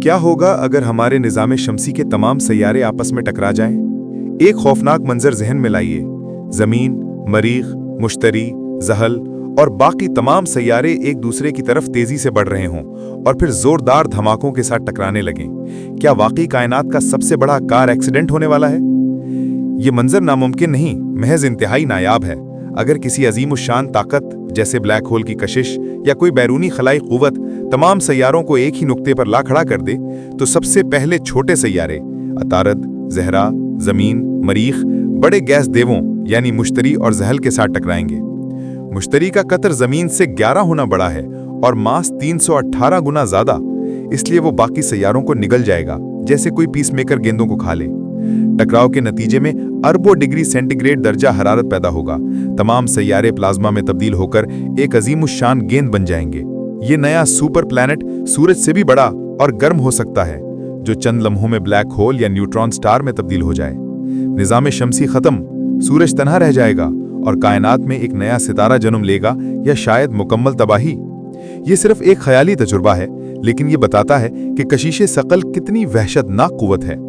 क्या होगा अगर हमारे निज़ाम शमसी के तमाम सैयारे आपस में टकरा जाएं? एक खौफनाक मंजर जहन में लाइए। ज़मीन, मरीख, मुश्तरी, ज़हल और बाकी तमाम सैयारे एक दूसरे की तरफ तेजी से बढ़ रहे हों और फिर जोरदार धमाकों के साथ टकराने लगें। क्या वाकई कायनात का सबसे बड़ा कार एक्सीडेंट होने वाला है? ये मंजर नामुमकिन नहीं, महज इंतहाई नायाब है। अगर किसी अजीमुशान ताकत जैसे ब्लैक होल की कशिश या कोई बैरूनी खलाई कुव्वत तमाम सैयारों को एक ही नुक्ते पर ला खड़ा कर दे, तो सबसे पहले छोटे सैयारे अतारद, ज़हरा, ज़मीन, मरीख बड़े गैस देवों यानी मुश्तरी और ज़हल के साथ टकराएंगे। मुश्तरी का कतर ज़मीन से 11 गुना बड़ा है और मास 318 गुना ज़्यादा, इसलिए वो बाकी सैयारों को निगल जाएगा जैसे कोई पीसमेकर गेंदों को खा ले। टकराव के नतीजे में अरबों डिग्री सेंटीग्रेड दर्जा हरारत पैदा होगा। तमाम सैयारे प्लाज्मा में तब्दील होकर एक अजीमुशान गेंद बन जाएंगे। ये नया सुपर प्लैनेट सूरज से भी बड़ा और गर्म हो सकता है, जो चंद लम्हों में ब्लैक होल या न्यूट्रॉन स्टार में तब्दील हो जाए। निज़ाम शमसी खत्म, सूरज तन्हा रह जाएगा और कायनात में एक नया सितारा जन्म लेगा या शायद मुकम्मल तबाही। ये सिर्फ एक ख्याली तजुर्बा है, लेकिन ये बताता है कि कशिशे सकल कितनी वहशतनाक कुव्वत है।